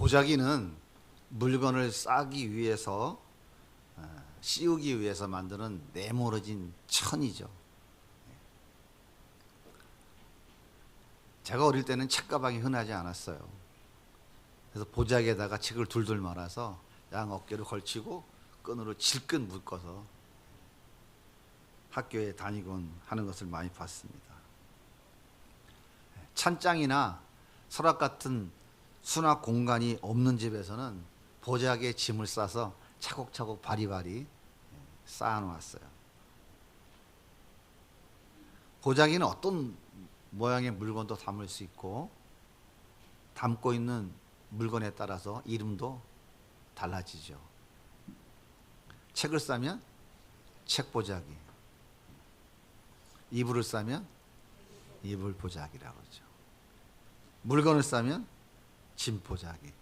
보자기는 물건을 싸기 위해서 씌우기 위해서 만드는 네모러진 천이죠. 제가 어릴 때는 책가방이 흔하지 않았어요. 그래서 보자기에다가 책을 둘둘 말아서 양 어깨를 걸치고 끈으로 질끈 묶어서 학교에 다니곤 하는 것을 많이 봤습니다. 찬장이나 서랍 같은 수납 공간이 없는 집에서는 보자기에 짐을 싸서 차곡차곡 바리바리 쌓아놓았어요. 보자기는 어떤 모양의 물건도 담을 수 있고 담고 있는 물건에 따라서 이름도 달라지죠. 책을 싸면 책보자기, 이불을 싸면 이불보자기라고 하죠. 물건을 싸면 짐보자기,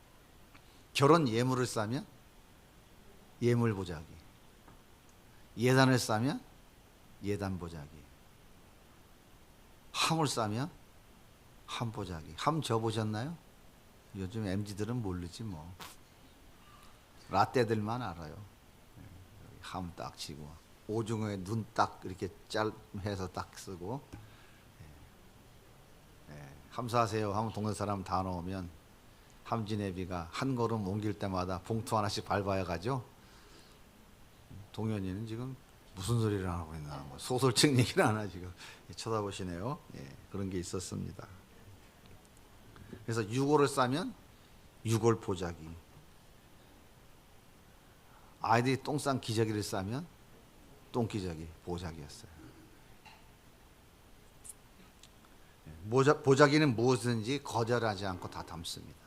결혼 예물을 싸면 예물보자기, 예단을 싸면 예단보자기, 함을 싸면 함보자기. 함 져보셨나요? 요즘 MZ들은 모르지 뭐. 라떼들만 알아요. 함 딱 치고 오징어에 눈 딱 이렇게 해서 딱 쓰고, 함사하세요 하면 동네 사람 다 나오면 함지내비가 한 걸음 옮길 때마다 봉투 하나씩 밟아야 가죠. 동현이는 지금 무슨 소리를 하고 있나, 뭐 소설책 얘기를 하나 지금 쳐다보시네요. 그런 게 있었습니다. 그래서 유골을 싸면 유골 보자기, 아이들이 똥 싼 기저귀를 싸면 똥기저귀 보자기였어요. 보자기는 무엇이든지 거절하지 않고 다 담습니다.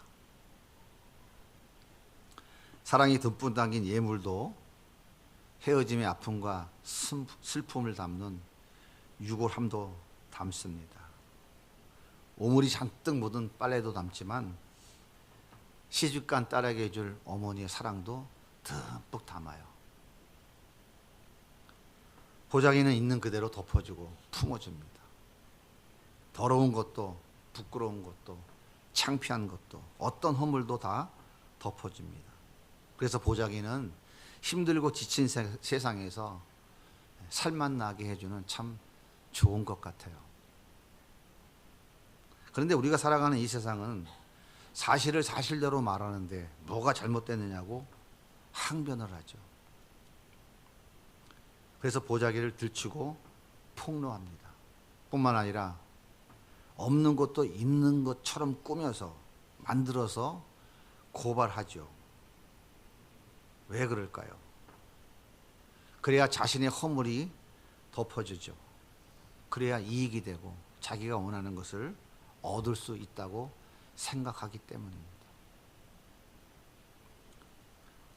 사랑이 듬뿍 담긴 예물도 헤어짐의 아픔과 슬픔을 담는 유골함도 담습니다. 오물이 잔뜩 묻은 빨래도 담지만 시집간 딸에게 줄 어머니의 사랑도 듬뿍 담아요. 보자기는 있는 그대로 덮어주고 품어줍니다. 더러운 것도 부끄러운 것도 창피한 것도 어떤 허물도 다 덮어줍니다. 그래서 보자기는 힘들고 지친 세상에서 살맛 나게 해주는 참 좋은 것 같아요. 그런데 우리가 살아가는 이 세상은 사실을 사실대로 말하는데 뭐가 잘못됐느냐고 항변을 하죠. 그래서 보자기를 들추고 폭로합니다. 뿐만 아니라 없는 것도 있는 것처럼 꾸며서 만들어서 고발하죠. 왜 그럴까요? 그래야 자신의 허물이 덮어지죠. 그래야 이익이 되고 자기가 원하는 것을 얻을 수 있다고 생각하기 때문입니다.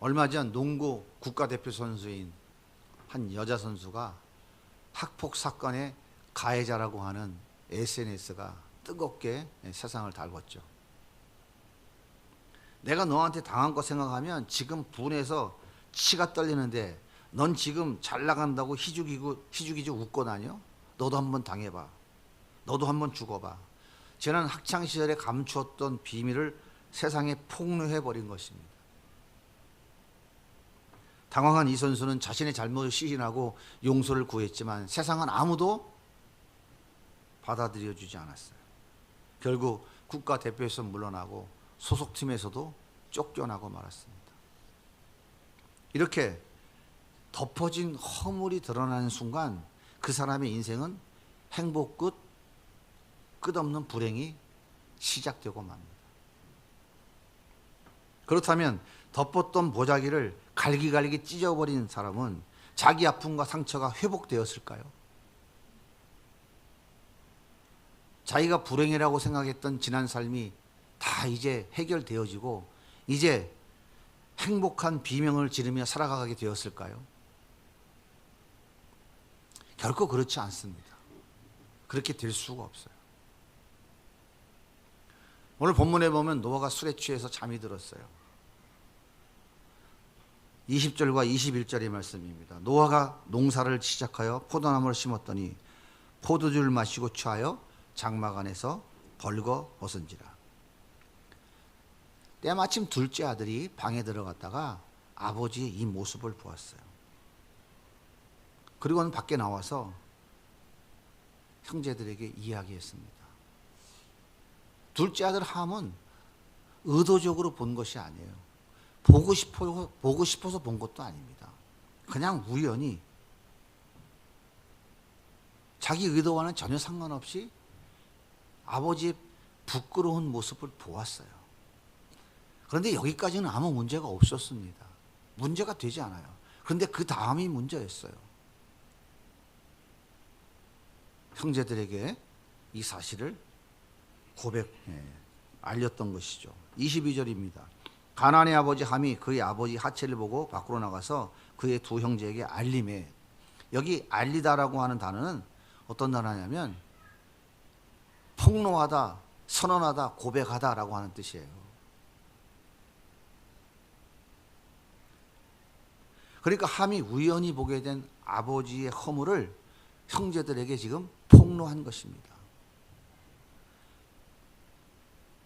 얼마 전 농구 국가대표 선수인 한 여자 선수가 학폭 사건의 가해자라고 하는 SNS가 뜨겁게 세상을 달궜죠. 내가 너한테 당한 거 생각하면 지금 분해서 치가 떨리는데 넌 지금 잘 나간다고 희죽희죽 웃고 다녀? 너도 한번 당해봐. 너도 한번 죽어봐. 지난 학창시절에 감추었던 비밀을 세상에 폭로해버린 것입니다. 당황한 이 선수는 자신의 잘못을 시인하고 용서를 구했지만 세상은 아무도 받아들여주지 않았어요. 결국 국가대표에서 물러나고 소속팀에서도 쫓겨나고 말았습니다. 이렇게 덮어진 허물이 드러나는 순간 그 사람의 인생은 행복 끝없는 불행이 시작되고 맙니다. 그렇다면 덮었던 보자기를 갈기갈기 찢어버린 사람은 자기 아픔과 상처가 회복되었을까요? 자기가 불행이라고 생각했던 지난 삶이 다 이제 해결되어지고 이제 행복한 비명을 지르며 살아가게 되었을까요? 결코 그렇지 않습니다. 그렇게 될 수가 없어요. 오늘 본문에 보면 노아가 술에 취해서 잠이 들었어요. 20절과 21절의 말씀입니다. 노아가 농사를 시작하여 포도나무를 심었더니 포도주를 마시고 취하여 장막 안에서 벌거 벗은지라. 때마침 둘째 아들이 방에 들어갔다가 아버지의 이 모습을 보았어요. 그리고는 밖에 나와서 형제들에게 이야기했습니다. 둘째 아들 함은 의도적으로 본 것이 아니에요. 보고 싶어서 본 것도 아닙니다. 그냥 우연히 자기 의도와는 전혀 상관없이 아버지의 부끄러운 모습을 보았어요. 그런데 여기까지는 아무 문제가 없었습니다. 문제가 되지 않아요. 그런데 그 다음이 문제였어요. 형제들에게 이 사실을 알렸던 것이죠. 22절입니다. 가나안의 아버지 함이 그의 아버지 하체를 보고 밖으로 나가서 그의 두 형제에게 알림해. 여기 알리다라고 하는 단어는 어떤 단어냐면 폭로하다, 선언하다, 고백하다라고 하는 뜻이에요. 그러니까 함이 우연히 보게 된 아버지의 허물을 형제들에게 지금 폭로한 것입니다.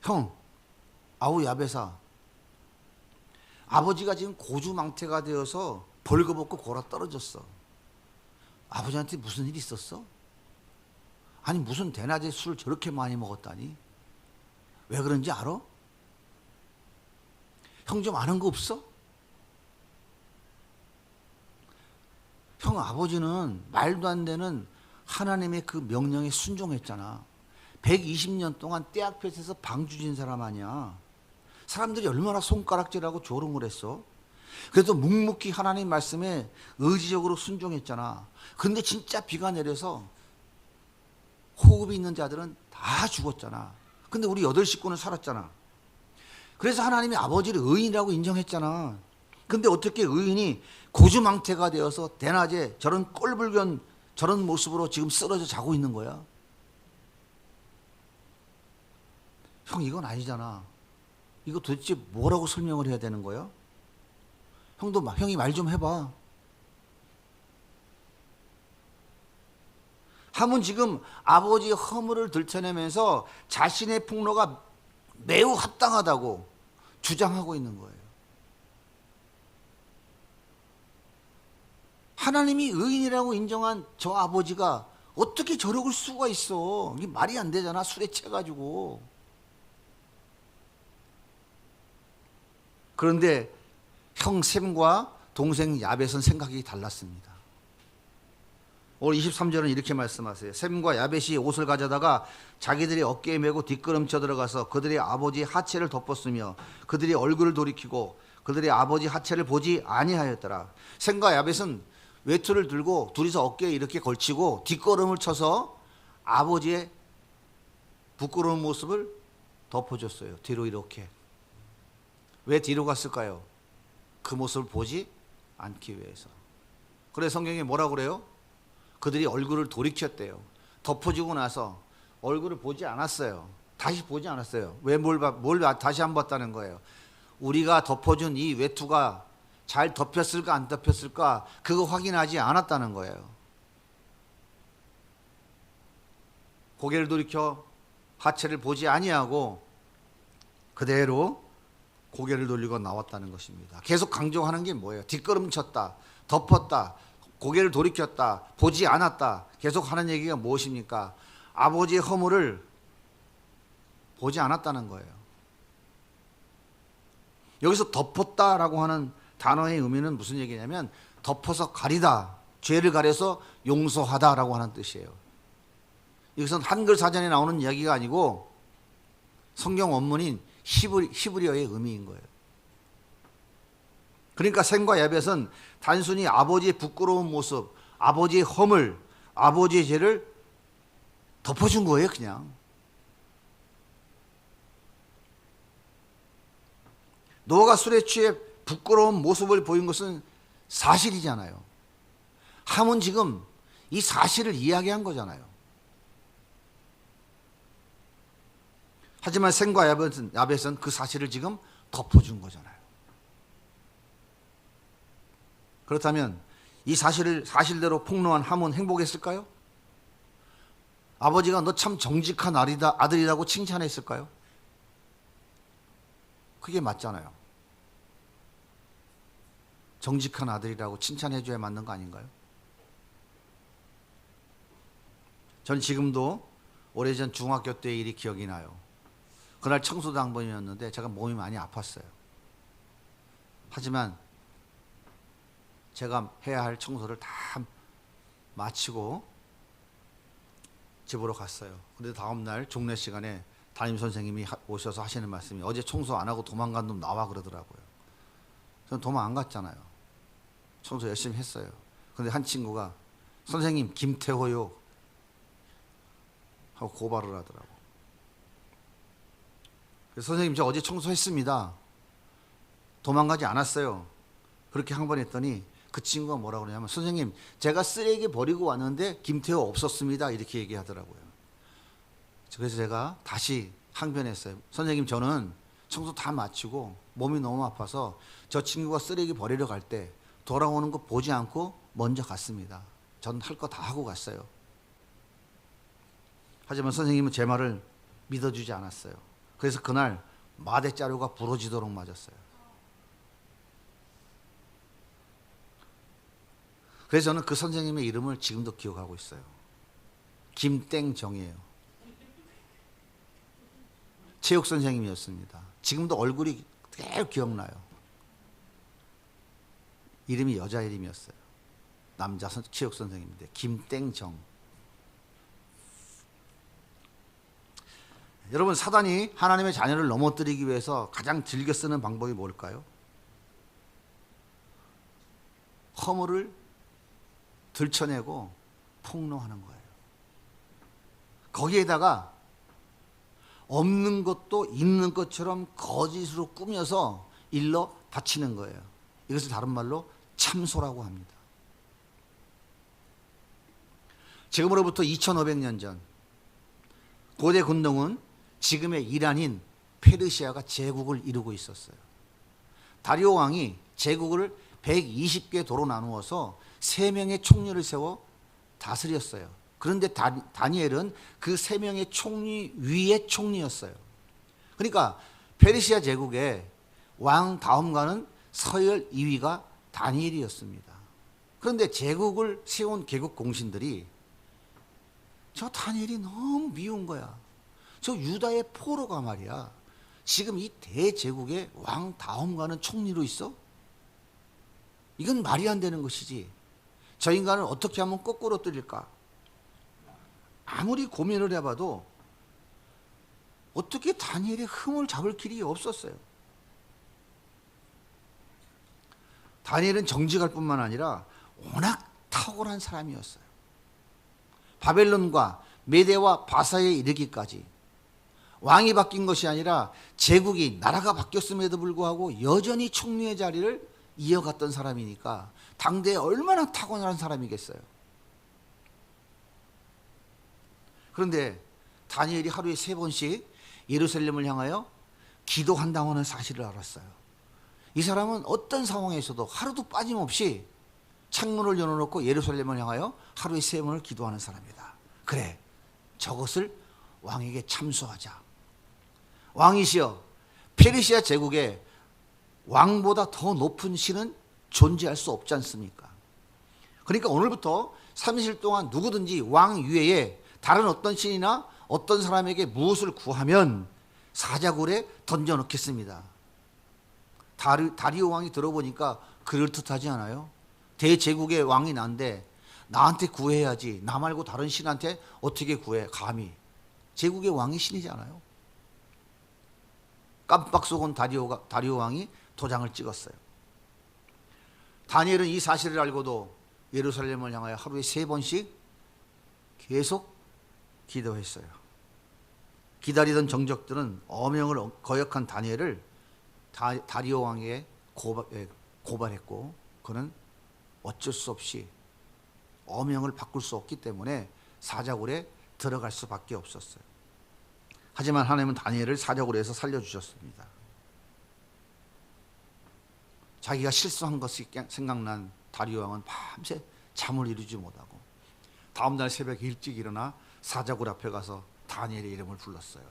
형, 아우 야베사, 아버지가 지금 고주망태가 되어서 벌거벗고 골아 떨어졌어. 아버지한테 무슨 일이 있었어? 아니 무슨 대낮에 술 저렇게 많이 먹었다니? 왜 그런지 알아? 형 좀 아는 거 없어? 형 아버지는 말도 안 되는 하나님의 그 명령에 순종했잖아. 120년 동안 떼 앞에서 방주진 사람 아니야. 사람들이 얼마나 손가락질하고 조롱을 했어. 그래도 묵묵히 하나님 말씀에 의지적으로 순종했잖아. 근데 진짜 비가 내려서 호흡이 있는 자들은 다 죽었잖아. 근데 우리 8식구는 살았잖아. 그래서 하나님이 아버지를 의인이라고 인정했잖아. 근데 어떻게 의인이 고주망태가 되어서 대낮에 저런 꼴불견 저런 모습으로 지금 쓰러져 자고 있는 거야? 형 이건 아니잖아. 이거 도대체 뭐라고 설명을 해야 되는 거야? 형이 말 좀 해봐. 함은 지금 아버지의 허물을 들춰내면서 자신의 폭로가 매우 합당하다고 주장하고 있는 거예요. 하나님이 의인이라고 인정한 저 아버지가 어떻게 저럴 수가 있어? 이게 말이 안 되잖아. 술에 취해가지고. 그런데 형 셈과 동생 야벳은 생각이 달랐습니다. 오늘 23절은 이렇게 말씀하세요. 셈과 야벳이 옷을 가져다가 자기들이 어깨에 메고 뒷걸음쳐 들어가서 그들의 아버지 하체를 덮었으며 그들이 얼굴을 돌이키고 그들의 아버지 하체를 보지 아니하였더라. 셈과 야벳은 외투를 들고 둘이서 어깨에 이렇게 걸치고 뒷걸음을 쳐서 아버지의 부끄러운 모습을 덮어줬어요. 뒤로 이렇게. 왜 뒤로 갔을까요? 그 모습을 보지 않기 위해서. 그래서 성경에 뭐라고 그래요? 그들이 얼굴을 돌이켰대요. 덮어주고 나서 얼굴을 보지 않았어요. 다시 보지 않았어요. 왜 뭘 다시 안 봤다는 거예요? 우리가 덮어준 이 외투가 잘 덮였을까 안 덮였을까 그거 확인하지 않았다는 거예요. 고개를 돌이켜 하체를 보지 아니하고 그대로 고개를 돌리고 나왔다는 것입니다. 계속 강조하는 게 뭐예요? 뒷걸음쳤다, 덮었다, 고개를 돌이켰다, 보지 않았다. 계속 하는 얘기가 무엇입니까? 아버지의 허물을 보지 않았다는 거예요. 여기서 덮었다라고 하는 단어의 의미는 무슨 얘기냐면 덮어서 가리다, 죄를 가려서 용서하다라고 하는 뜻이에요. 이것은 한글 사전에 나오는 이야기가 아니고 성경 원문인 히브리어의 의미인 거예요. 그러니까 셈과 야벳은 단순히 아버지의 부끄러운 모습, 아버지의 허물, 아버지의 죄를 덮어준 거예요, 그냥. 노아가 술에 취해 부끄러운 모습을 보인 것은 사실이잖아요. 함은 지금 이 사실을 이야기한 거잖아요. 하지만 셈과 야벳은 그 사실을 지금 덮어준 거잖아요. 그렇다면 이 사실대로 폭로한 함은 행복했을까요? 아버지가 너 참 정직한 아들이라고 칭찬했을까요? 그게 맞잖아요. 정직한 아들이라고 칭찬해줘야 맞는 거 아닌가요? 전 지금도 오래전 중학교 때 일이 기억이 나요. 그날 청소당번이었는데 제가 몸이 많이 아팠어요. 하지만 제가 해야 할 청소를 다 마치고 집으로 갔어요. 근데 다음날 종례 시간에 담임 선생님이 오셔서 하시는 말씀이 어제 청소 안 하고 도망간 놈 나와 그러더라고요. 저는 도망 안 갔잖아요. 청소 열심히 했어요. 근데 한 친구가 선생님 김태호요 하고 고발을 하더라고. 그래서 선생님 저 어제 청소했습니다. 도망가지 않았어요. 그렇게 한 번 했더니 그 친구가 뭐라고 그러냐면 선생님 제가 쓰레기 버리고 왔는데 김태호 없었습니다. 이렇게 얘기하더라고요. 그래서 제가 다시 항변했어요. 선생님 저는 청소 다 마치고 몸이 너무 아파서 저 친구가 쓰레기 버리러 갈 때 돌아오는 거 보지 않고 먼저 갔습니다. 전 할 거 다 하고 갔어요. 하지만 선생님은 제 말을 믿어주지 않았어요. 그래서 그날 마대자루가 부러지도록 맞았어요. 그래서 저는 그 선생님의 이름을 지금도 기억하고 있어요. 김땡정이에요. 체육 선생님이었습니다. 지금도 얼굴이 그대로 기억나요. 이름이 여자 이름이었어요. 남자 체육 선생님인데 김땡정. 여러분 사단이 하나님의 자녀를 넘어뜨리기 위해서 가장 즐겨 쓰는 방법이 뭘까요? 허물을 들춰내고 폭로하는 거예요. 거기에다가 없는 것도 있는 것처럼 거짓으로 꾸며서 일러 바치는 거예요. 이것을 다른 말로 참소라고 합니다. 지금으로부터 2500년 전 고대 군동은 지금의 이란인 페르시아가 제국을 이루고 있었어요. 다리오 왕이 제국을 120개 도로 나누어서 3명의 총리를 세워 다스렸어요. 그런데 다니엘은 그 3명의 총리 위의 총리였어요. 그러니까 페르시아 제국의 왕 다음가는 서열 2위가 다니엘이었습니다. 그런데 제국을 세운 개국 공신들이 저 다니엘이 너무 미운 거야. 저 유다의 포로가 말이야. 지금 이 대제국의 왕 다음가는 총리로 있어? 이건 말이 안 되는 것이지. 저 인간을 어떻게 하면 거꾸로 뜨릴까? 아무리 고민을 해봐도 어떻게 다니엘의 흠을 잡을 길이 없었어요. 다니엘은 정직할 뿐만 아니라 워낙 탁월한 사람이었어요. 바벨론과 메대와 바사에 이르기까지 왕이 바뀐 것이 아니라 제국이 나라가 바뀌었음에도 불구하고 여전히 총리의 자리를 이어갔던 사람이니까 당대에 얼마나 탁월한 사람이겠어요. 그런데 다니엘이 하루에 3번씩 예루살렘을 향하여 기도한다고 하는 사실을 알았어요. 이 사람은 어떤 상황에서도 하루도 빠짐없이 창문을 열어놓고 예루살렘을 향하여 하루에 3번을 기도하는 사람이다. 그래, 저것을 왕에게 참소하자. 왕이시여, 페르시아 제국에 왕보다 더 높은 신은 존재할 수 없지 않습니까? 그러니까 오늘부터 30일 동안 누구든지 왕 위에 다른 어떤 신이나 어떤 사람에게 무엇을 구하면 사자굴에 던져놓겠습니다. 다리오 왕이 들어보니까 그럴듯하지 않아요? 대제국의 왕이 난데 나한테 구해야지. 나 말고 다른 신한테 어떻게 구해? 감히. 제국의 왕이 신이잖아요. 깜빡 속은 다리오 왕이 도장을 찍었어요. 다니엘은 이 사실을 알고도 예루살렘을 향하여 하루에 3번씩 계속 기도했어요. 기다리던 정적들은 어명을 거역한 다니엘을 다리오 왕에게 고발했고 그는 어쩔 수 없이 어명을 바꿀 수 없기 때문에 사자굴에 들어갈 수밖에 없었어요. 하지만 하나님은 다니엘을 사자굴에서 살려주셨습니다. 자기가 실수한 것이 생각난 다리오 왕은 밤새 잠을 이루지 못하고 다음날 새벽 일찍 일어나 사자굴 앞에 가서 다니엘의 이름을 불렀어요.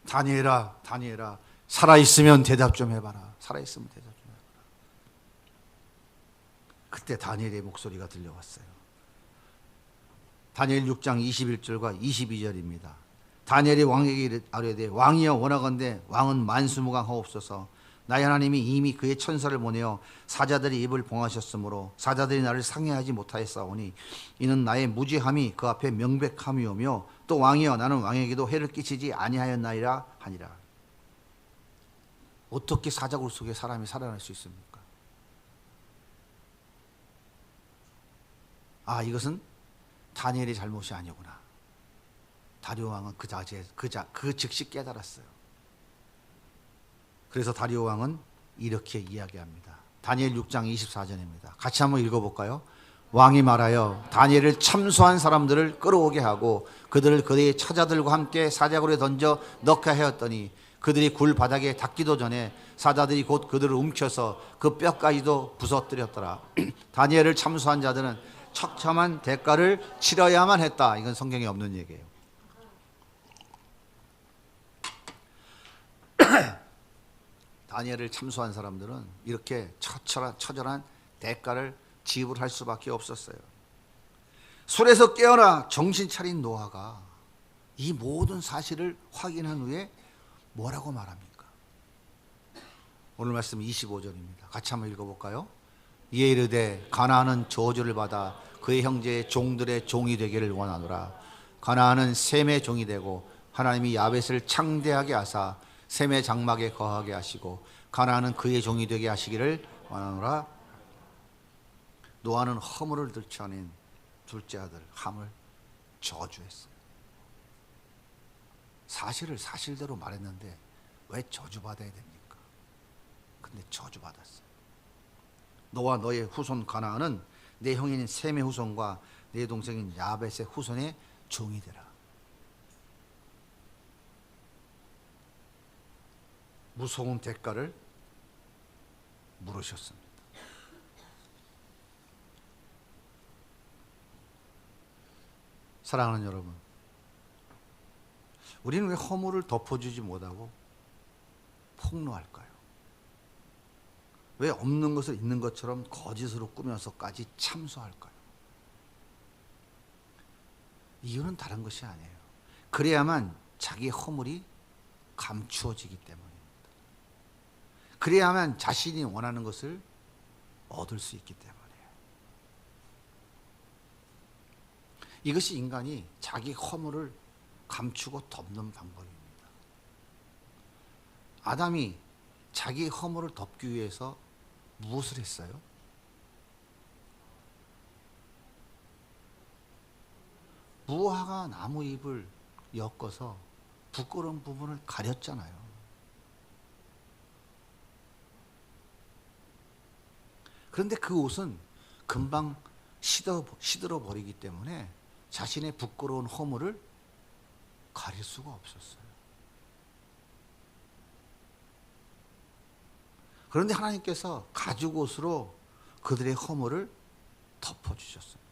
다니엘아, 다니엘아, 살아있으면 대답 좀 해봐라. 살아있으면 대답 좀 해봐라. 그때 다니엘의 목소리가 들려왔어요. 다니엘 6장 21절과 22절입니다. 다니엘이 왕에게 아뢰되 왕이여 원하건대 왕은 만수무강하옵소서. 나의 하나님이 이미 그의 천사를 보내어 사자들의 입을 봉하셨으므로 사자들이 나를 상해하지 못하였사오니 이는 나의 무죄함이 그 앞에 명백함이오며 또 왕이여 나는 왕에게도 해를 끼치지 아니하였나이라 하니라. 어떻게 사자굴 속에 사람이 살아날 수 있습니까? 아, 이것은 다니엘의 잘못이 아니구나. 다리오 왕은 그 즉시 깨달았어요. 그래서 다리오 왕은 이렇게 이야기합니다. 다니엘 6장 24절입니다. 같이 한번 읽어볼까요? 왕이 말하여 다니엘을 참소한 사람들을 끌어오게 하고 그들을 그의 처자들과 함께 사자굴에 던져 넣게 하였더니 그들이 굴 바닥에 닿기도 전에 사자들이 곧 그들을 움켜서 그 뼈까지도 부서뜨렸더라. 다니엘을 참소한 자들은 처참한 대가를 치러야만 했다. 이건 성경에 없는 얘기예요. 다니엘을 참소한 사람들은 이렇게 처절한 대가를 지불할 수밖에 없었어요. 술에서 깨어나 정신 차린 노아가 이 모든 사실을 확인한 후에 뭐라고 말합니까? 오늘 말씀 25절입니다. 같이 한번 읽어볼까요? 이에 이르되 가나안은 저주를 받아 그의 형제의 종들의 종이 되기를 원하노라. 가나안은 셈의 종이 되고 하나님이 야벳을 창대하게 하사 셈의 장막에 거하게 하시고 가나안은 그의 종이 되게 하시기를 원하노라. 노아는 허물을 들춰낸 둘째 아들 함을 저주했어요. 사실을 사실대로 말했는데 왜 저주받아야 됩니까? 근데 저주받았어요. 너와 너의 후손 가나안은 내 형인 셈의 후손과 내 동생인 야벳의 후손의 종이 되라. 무서운 대가를 물으셨습니다. 사랑하는 여러분, 우리는 왜 허물을 덮어주지 못하고 폭로할까요? 왜 없는 것을 있는 것처럼 거짓으로 꾸며서까지 참소할까요? 이유는 다른 것이 아니에요. 그래야만 자기의 허물이 감추어지기 때문입니다. 그래야만 자신이 원하는 것을 얻을 수 있기 때문이에요. 이것이 인간이 자기 허물을 감추고 덮는 방법입니다. 아담이 자기 허물을 덮기 위해서 무엇을 했어요? 무화과 나무 잎을 엮어서 부끄러운 부분을 가렸잖아요. 그런데 그 옷은 금방 시들어 버리기 때문에 자신의 부끄러운 허물을 가릴 수가 없었어요. 그런데 하나님께서 가죽옷으로 그들의 허물을 덮어주셨습니다.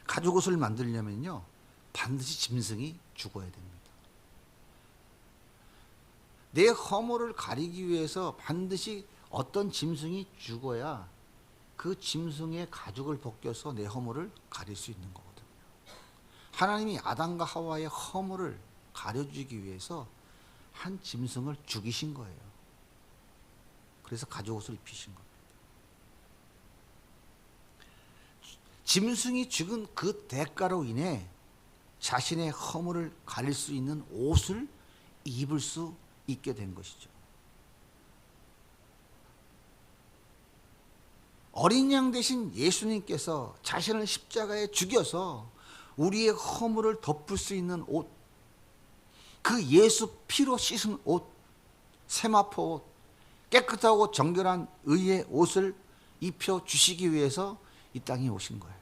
가죽옷을 만들려면요, 반드시 짐승이 죽어야 됩니다. 내 허물을 가리기 위해서 반드시 어떤 짐승이 죽어야 그 짐승의 가죽을 벗겨서 내 허물을 가릴 수 있는 거거든요. 하나님이 아담과 하와의 허물을 가려주기 위해서 한 짐승을 죽이신 거예요. 그래서 가죽옷을 입히신 겁니다. 짐승이 죽은 그 대가로 인해 자신의 허물을 가릴 수 있는 옷을 입을 수 있게 된 것이죠. 어린 양 대신 예수님께서 자신을 십자가에 죽여서 우리의 허물을 덮을 수 있는 옷, 그 예수 피로 씻은 옷, 세마포 옷, 깨끗하고 정결한 의의 옷을 입혀 주시기 위해서 이 땅에 오신 거예요.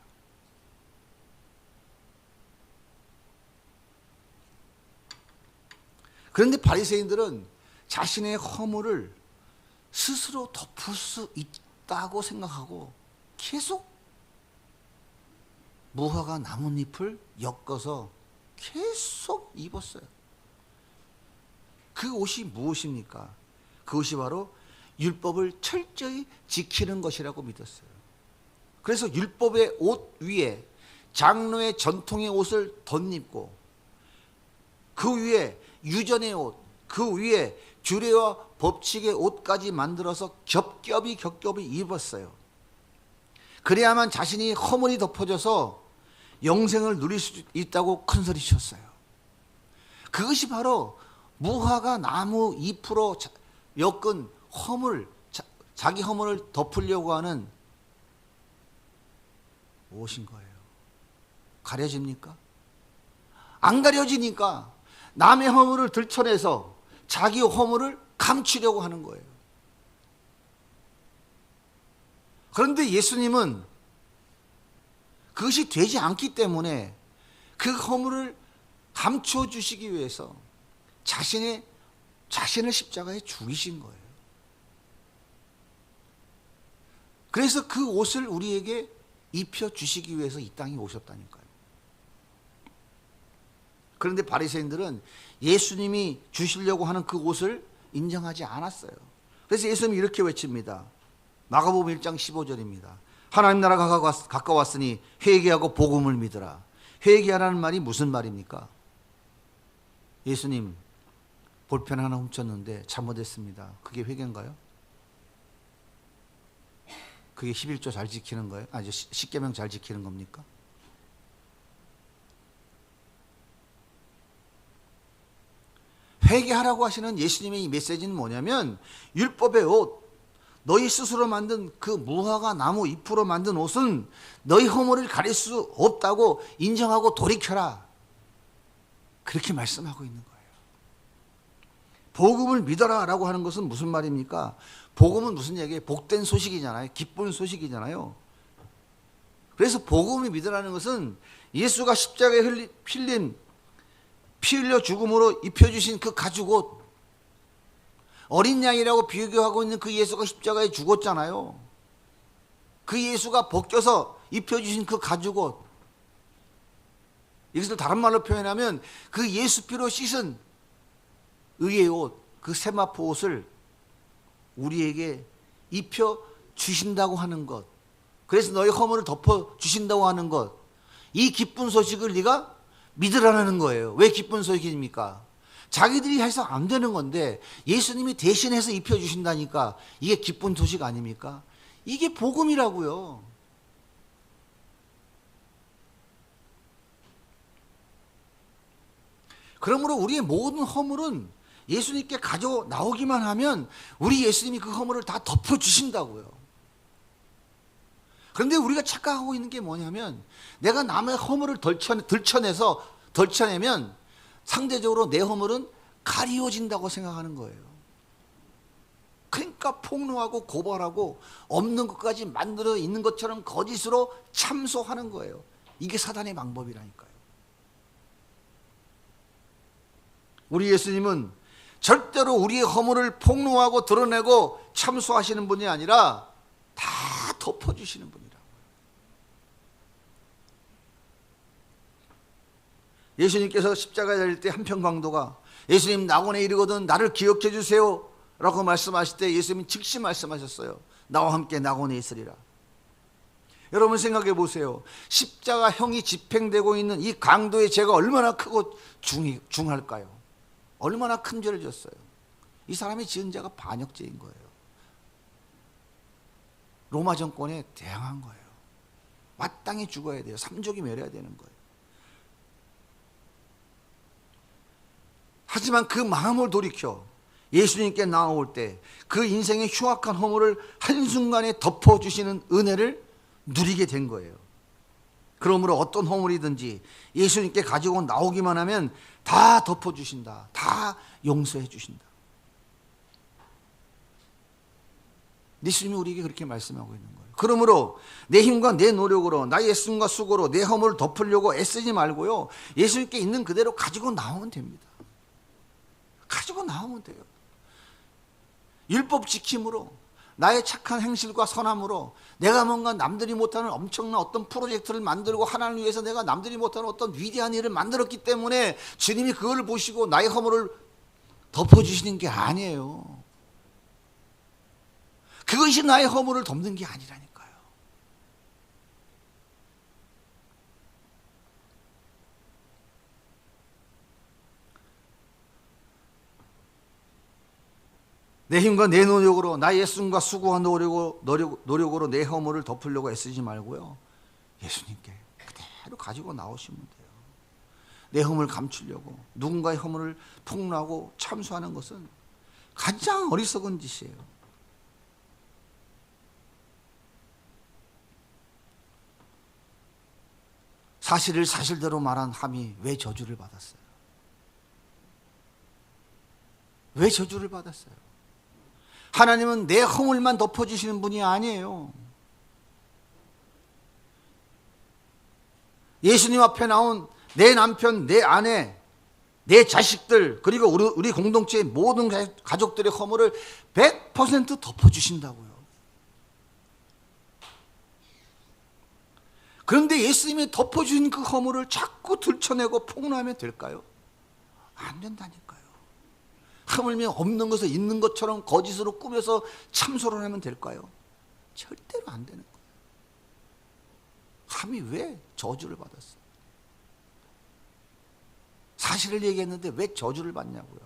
그런데 바리새인들은 자신의 허물을 스스로 덮을 수 있다고 생각하고 계속 무화과 나뭇잎을 엮어서 계속 입었어요. 그 옷이 무엇입니까? 그 옷이 바로 율법을 철저히 지키는 것이라고 믿었어요. 그래서 율법의 옷 위에 장로의 전통의 옷을 덧입고 그 위에 유전의 옷, 그 위에 규례와 법칙의 옷까지 만들어서 겹겹이 입었어요. 그래야만 자신이 허물이 덮어져서 영생을 누릴 수 있다고 큰소리 쳤어요. 그것이 바로 무화과 나무 잎으로 엮은 허물, 자기 허물을 덮으려고 하는 옷인 거예요. 가려집니까? 안 가려지니까 남의 허물을 들춰내서 자기 허물을 감추려고 하는 거예요. 그런데 예수님은 그것이 되지 않기 때문에 그 허물을 감춰주시기 위해서 자신을 십자가에 죽이신 거예요. 그래서 그 옷을 우리에게 입혀주시기 위해서 이 땅에 오셨다니까요. 그런데 바리새인들은 예수님이 주시려고 하는 그 옷을 인정하지 않았어요. 그래서 예수님이 이렇게 외칩니다. 마가복음 1장 15절입니다. 하나님 나라가 가까웠으니 회개하고 복음을 믿으라. 회개하라는 말이 무슨 말입니까? 예수님 볼펜 하나 훔쳤는데 잘못했습니다. 그게 회개인가요? 그게 11조 잘 지키는 거예요? 아니, 10계명 잘 지키는 겁니까? 회개하라고 하시는 예수님의 이 메시지는 뭐냐면 율법의 옷, 너희 스스로 만든 그 무화과 나무 잎으로 만든 옷은 너희 허물을 가릴 수 없다고 인정하고 돌이켜라. 그렇게 말씀하고 있는 거예요. 복음을 믿어라 라고 하는 것은 무슨 말입니까? 복음은 무슨 얘기예요? 복된 소식이잖아요. 기쁜 소식이잖아요. 그래서 복음을 믿으라는 것은 예수가 십자가에 흘린 피 흘려 죽음으로 입혀주신 그 가죽옷, 어린 양이라고 비교하고 있는 그 예수가 십자가에 죽었잖아요. 그 예수가 벗겨서 입혀주신 그 가죽옷, 이것을 다른 말로 표현하면 그 예수 피로 씻은 의의 옷, 그 세마포 옷을 우리에게 입혀주신다고 하는 것, 그래서 너희 허물을 덮어주신다고 하는 것, 이 기쁜 소식을 네가 믿으라는 거예요. 왜 기쁜 소식입니까? 자기들이 해서 안 되는 건데 예수님이 대신해서 입혀주신다니까 이게 기쁜 소식 아닙니까? 이게 복음이라고요. 그러므로 우리의 모든 허물은 예수님께 가져 나오기만 하면 우리 예수님이 그 허물을 다 덮어주신다고요. 그런데 우리가 착각하고 있는 게 뭐냐면 내가 남의 허물을 덜쳐내면 상대적으로 내 허물은 가리워진다고 생각하는 거예요. 그러니까 폭로하고 고발하고 없는 것까지 만들어 있는 것처럼 거짓으로 참소하는 거예요. 이게 사단의 방법이라니까요. 우리 예수님은 절대로 우리의 허물을 폭로하고 드러내고 참소하시는 분이 아니라 다 덮어주시는 분이라고요. 예수님께서 십자가에 달릴 때 한편 강도가 예수님 낙원에 이르거든 나를 기억해 주세요 라고 말씀하실 때 예수님이 즉시 말씀하셨어요. 나와 함께 낙원에 있으리라. 여러분 생각해 보세요. 십자가형이 집행되고 있는 이 강도의 죄가 얼마나 크고 중할까요? 얼마나 큰 죄를 졌어요. 이 사람이 지은 죄가 반역죄인 거예요. 로마 정권에 대항한 거예요. 마땅히 죽어야 돼요. 삼족이 멸해야 되는 거예요. 하지만 그 마음을 돌이켜 예수님께 나아올 때 그 인생의 흉악한 허물을 한순간에 덮어주시는 은혜를 누리게 된 거예요. 그러므로 어떤 허물이든지 예수님께 가지고 나오기만 하면 다 덮어주신다. 다 용서해 주신다. 예수님이 우리에게 그렇게 말씀하고 있는 거예요. 그러므로 내 힘과 내 노력으로 나의 애씀과 수고로 내 허물을 덮으려고 애쓰지 말고요. 예수님께 있는 그대로 가지고 나오면 됩니다. 가지고 나오면 돼요. 율법 지킴으로 나의 착한 행실과 선함으로 내가 뭔가 남들이 못하는 엄청난 어떤 프로젝트를 만들고 하나님을 위해서 내가 남들이 못하는 어떤 위대한 일을 만들었기 때문에 주님이 그걸 보시고 나의 허물을 덮어주시는 게 아니에요. 그것이 나의 허물을 덮는 게 아니라니까요. 내 힘과 내 노력으로, 나의 애씀과 수고와 노력으로 내 허물을 덮으려고 애쓰지 말고요, 예수님께 그대로 가지고 나오시면 돼요. 내 허물을 감추려고 누군가의 허물을 폭로하고 참수하는 것은 가장 어리석은 짓이에요. 사실을 사실대로 말한 함이 왜 저주를 받았어요? 왜 저주를 받았어요? 하나님은 내 허물만 덮어주시는 분이 아니에요. 예수님 앞에 나온 내 남편, 내 아내, 내 자식들, 그리고 우리 공동체의 모든 가족들의 허물을 100% 덮어주신다고요. 그런데 예수님이 덮어주신 그 허물을 자꾸 들춰내고 폭로하면 될까요? 안 된다니까요. 하물며 없는 것을 있는 것처럼 거짓으로 꾸며서 참소를 하면 될까요? 절대로 안 되는 거예요. 함이 왜 저주를 받았어요? 사실을 얘기했는데 왜 저주를 받냐고요?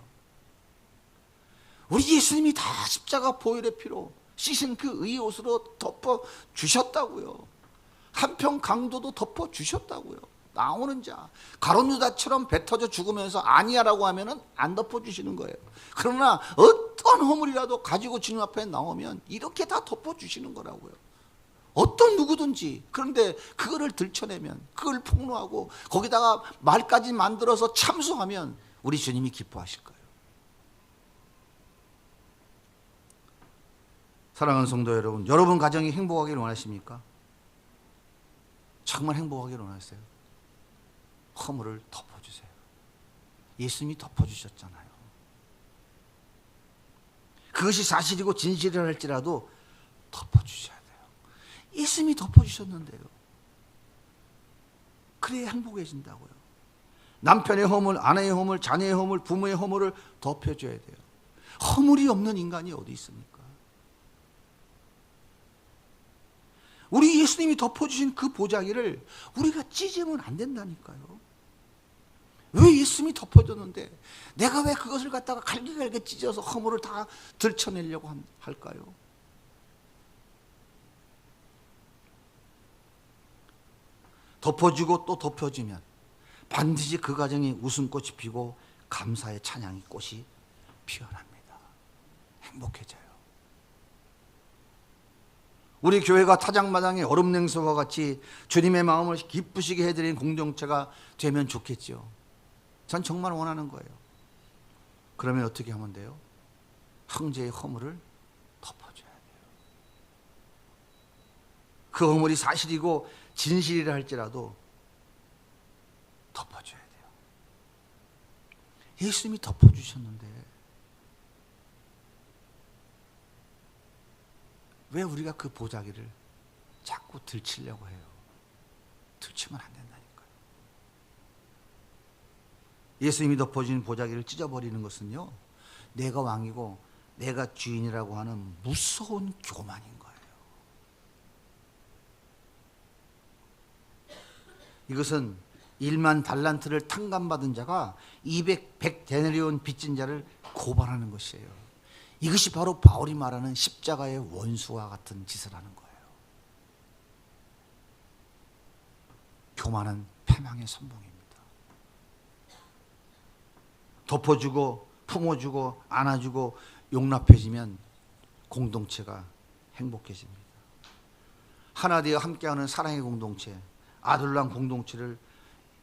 우리 예수님이 다 십자가 보혈의 피로 씻은 그 의의 옷으로 덮어주셨다고요. 한평 강도도 덮어주셨다고요. 나오는 자, 가룟 유다처럼 배 터져 죽으면서 아니야라고 하면은 안 덮어주시는 거예요. 그러나 어떤 허물이라도 가지고 주님 앞에 나오면 이렇게 다 덮어주시는 거라고요. 어떤 누구든지. 그런데 그거를 들춰내면, 그걸 폭로하고 거기다가 말까지 만들어서 참수하면 우리 주님이 기뻐하실 거예요. 사랑하는 성도 여러분, 여러분 가정이 행복하기를 원하십니까? 정말 행복하기를 원하세요? 허물을 덮어주세요. 예수님이 덮어주셨잖아요. 그것이 사실이고 진실이라 할지라도 덮어주셔야 돼요. 예수님이 덮어주셨는데요. 그래야 행복해진다고요. 남편의 허물, 아내의 허물, 자녀의 허물, 부모의 허물을 덮여줘야 돼요. 허물이 없는 인간이 어디 있습니까? 우리 예수님이 덮어주신 그 보자기를 우리가 찢으면 안 된다니까요. 왜 예수님이 덮어줬는데 내가 왜 그것을 갖다가 갈기갈기 찢어서 허물을 다 들춰내려고 할까요? 덮어주고 또 덮어주면 반드시 그 가정에 웃음꽃이 피고 감사의 찬양의 꽃이 피어납니다. 행복해져요. 우리 교회가 타작마당의 얼음냉수와 같이 주님의 마음을 기쁘시게 해드리는 공동체가 되면 좋겠죠. 전 정말 원하는 거예요. 그러면 어떻게 하면 돼요? 형제의 허물을 덮어줘야 돼요. 그 허물이 사실이고 진실이라 할지라도 덮어줘야 돼요. 예수님이 덮어주셨는데 왜 우리가 그 보자기를 자꾸 들치려고 해요? 들치면 안 된다니까요. 예수님이 덮어준 보자기를 찢어버리는 것은요, 내가 왕이고 내가 주인이라고 하는 무서운 교만인 거예요. 이것은 1만 달란트를 탕감받은 자가 100데나리온 빚진 자를 고발하는 것이에요. 이것이 바로 바울이 말하는 십자가의 원수와 같은 짓을 하는 거예요. 교만은 패망의 선봉입니다. 덮어주고 품어주고 안아주고 용납해지면 공동체가 행복해집니다. 하나 되어 함께하는 사랑의 공동체, 아들랑 공동체를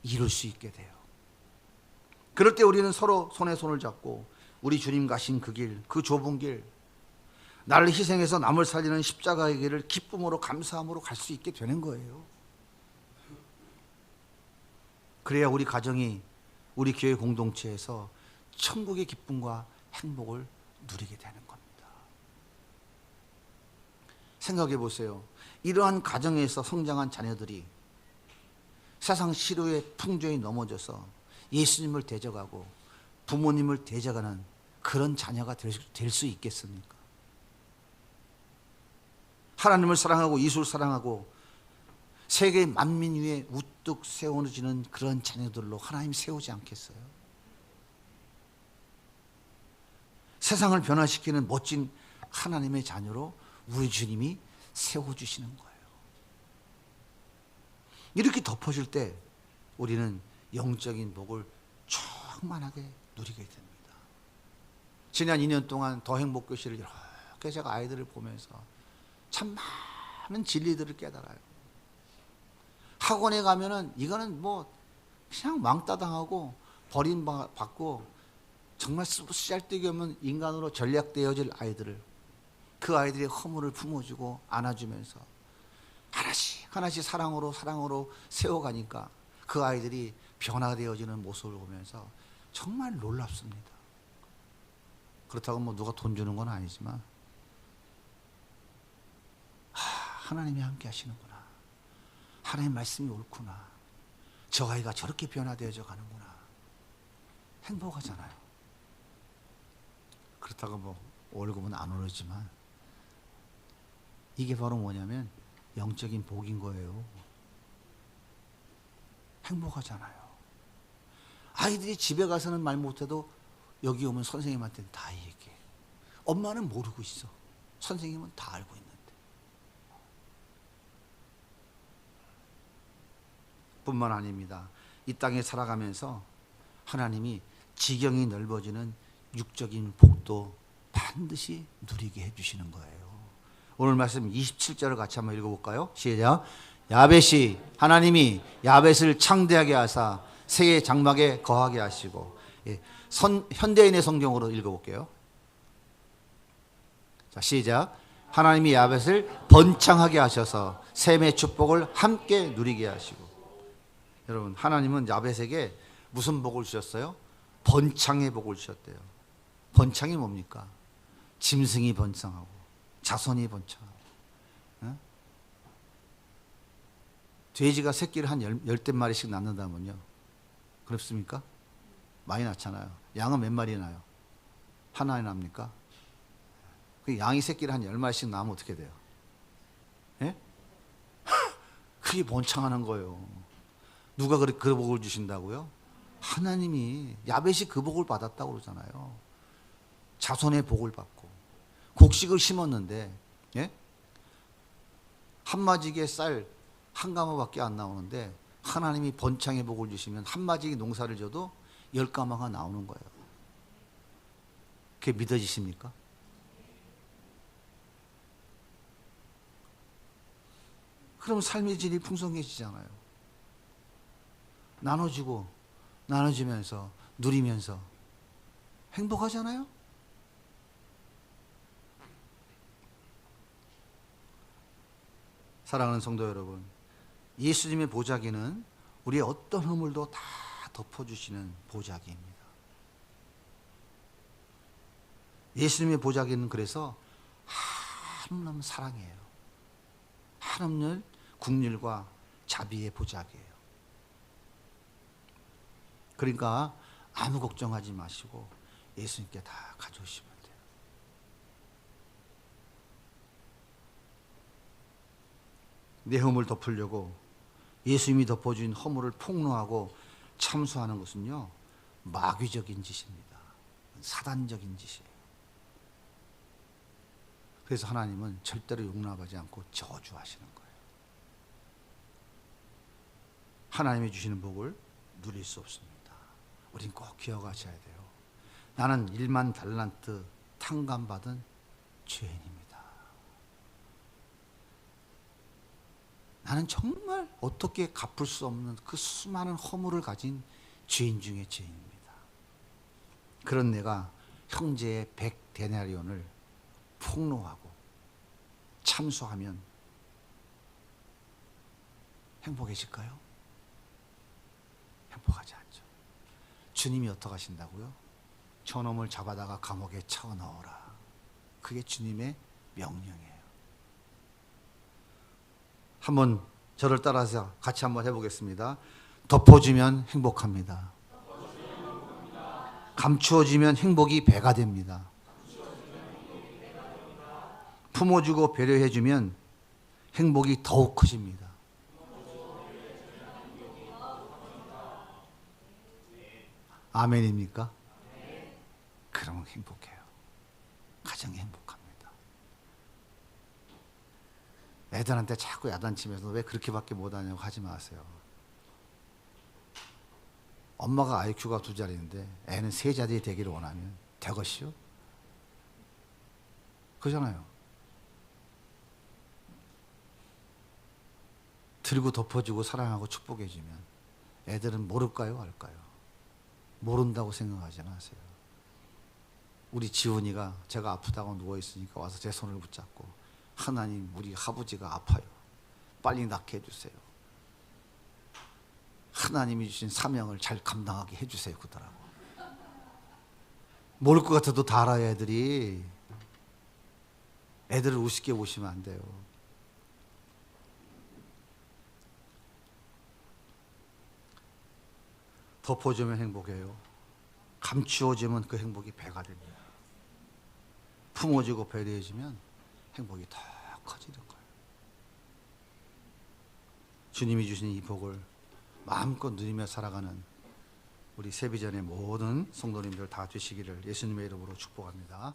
이룰 수 있게 돼요. 그럴 때 우리는 서로 손에 손을 잡고 우리 주님 가신 그 길, 그 좁은 길, 나를 희생해서 남을 살리는 십자가의 길을 기쁨으로 감사함으로 갈 수 있게 되는 거예요. 그래야 우리 가정이 우리 교회 공동체에서 천국의 기쁨과 행복을 누리게 되는 겁니다. 생각해 보세요. 이러한 가정에서 성장한 자녀들이 세상 시루의 풍조에 넘어져서 예수님을 대적하고 부모님을 대적하는 그런 자녀가 될 수 있겠습니까? 하나님을 사랑하고 이웃을 사랑하고 세계 만민 위에 우뚝 세워지는 그런 자녀들로 하나님 세우지 않겠어요? 세상을 변화시키는 멋진 하나님의 자녀로 우리 주님이 세워주시는 거예요. 이렇게 덮어줄 때 우리는 영적인 복을 충만하게 누리게 됩니다. 지난 2년 동안 더 행복교실을 이렇게 제가 아이들을 보면서 참 많은 진리들을 깨달아요. 학원에 가면은 이거는 뭐 그냥 왕따당하고 버림받고 정말 쓰잘데기 없는 인간으로 전략되어질 아이들을, 그 아이들의 허물을 품어주고 안아주면서 하나씩 하나씩 사랑으로 세워가니까 그 아이들이 변화되어지는 모습을 보면서 정말 놀랍습니다. 그렇다고 뭐 누가 돈 주는 건 아니지만 하나님이 함께 하시는구나. 하나님 말씀이 옳구나. 저 아이가 저렇게 변화되어져 가는구나. 행복하잖아요. 그렇다고 뭐 월급은 안 오르지만 이게 바로 뭐냐면 영적인 복인 거예요. 행복하잖아요. 아이들이 집에 가서는 말 못해도 여기 오면 선생님한테 다 얘기해. 엄마는 모르고 있어. 선생님은 다 알고 있는데. 뿐만 아닙니다. 이 땅에 살아가면서 하나님이 지경이 넓어지는 육적인 복도 반드시 누리게 해주시는 거예요. 오늘 말씀 27절을 같이 한번 읽어볼까요? 시작. 야벳이 하나님이 야벳을 창대하게 하사 새의 장막에 거하게 하시고, 현대인의 성경으로 읽어볼게요. 자, 시작. 하나님이 야벳을 번창하게 하셔서 셈의 축복을 함께 누리게 하시고. 여러분, 하나님은 야벳에게 무슨 복을 주셨어요? 번창의 복을 주셨대요. 번창이 뭡니까? 짐승이 번창하고 자손이 번창하고. 돼지가 새끼를 한 10마리씩 낳는다면요, 그렇습니까? 많이 낳잖아요. 양은 몇 마리 낳아요? 하나에 납니까? 그 양이 새끼를 한 10마리씩 낳으면 어떻게 돼요? 예? 그게 번창하는 거예요. 누가 그 복을 주신다고요? 하나님이. 야벳이 그 복을 받았다고 그러잖아요. 자손의 복을 받고. 곡식을 심었는데, 예? 한 마지기의 쌀 한 가마밖에 안 나오는데 하나님이 번창의 복을 주시면 한 마지기 농사를 져도 10가마가 나오는 거예요. 그게 믿어지십니까? 그럼 삶의 질이 풍성해지잖아요. 나눠주고 나눠주면서 누리면서 행복하잖아요. 사랑하는 성도 여러분, 예수님의 보자기는 우리의 어떤 허물도 다 덮어주시는 보자기입니다. 예수님의 보자기는 그래서 한없는 사랑이에요. 한없는 국률과 자비의 보자기예요. 그러니까 아무 걱정하지 마시고 예수님께 다 가져오시면 돼요. 내 허물 덮으려고 예수님이 덮어준 허물을 폭로하고 참수하는 것은요, 마귀적인 짓입니다. 사단적인 짓이에요. 그래서 하나님은 절대로 용납하지 않고 저주하시는 거예요. 하나님이 주시는 복을 누릴 수 없습니다. 우린 꼭 기억하셔야 돼요. 나는 1만 달란트 탕감받은 죄인입니다. 나는 정말 어떻게 갚을 수 없는 그 수많은 허물을 가진 죄인 중에 죄인입니다. 그런 내가 형제의 100데나리온을 폭로하고 참수하면 행복해질까요? 행복하지 않죠. 주님이 어떻게 하신다고요? 저놈을 잡아다가 감옥에 쳐넣어라. 그게 주님의 명령이에요. 한번 저를 따라서 같이 한번 해보겠습니다. 덮어주면 행복합니다. 감추어지면 행복이 배가 됩니다. 품어주고 배려해주면 행복이 더욱 커집니다. 아멘입니까? 그러면 행복해요. 가정이 행복합니다. 애들한테 자꾸 야단치면서 왜 그렇게밖에 못하냐고 하지 마세요. 엄마가 IQ가 2자리인데 애는 3자리 되기를 원하면 되것이요? 그잖아요. 들고 덮어주고 사랑하고 축복해주면 애들은 모를까요? 알까요? 모른다고 생각하지 마세요. 우리 지훈이가 제가 아프다고 누워있으니까 와서 제 손을 붙잡고 하나님 우리 아버지가 아파요. 빨리 낫게 해주세요. 하나님이 주신 사명을 잘 감당하게 해주세요. 그러더라고. 모를 것 같아도 다 알아요. 애들이. 애들을 우습게 보시면 안 돼요. 덮어주면 행복해요. 감추어주면 그 행복이 배가 됩니다. 품어주고 배려해주면 행복이 더 커지는 거예요. 주님이 주신 이 복을 마음껏 누리며 살아가는 우리 세비전의 모든 성도님들 다 되시기를 예수님의 이름으로 축복합니다.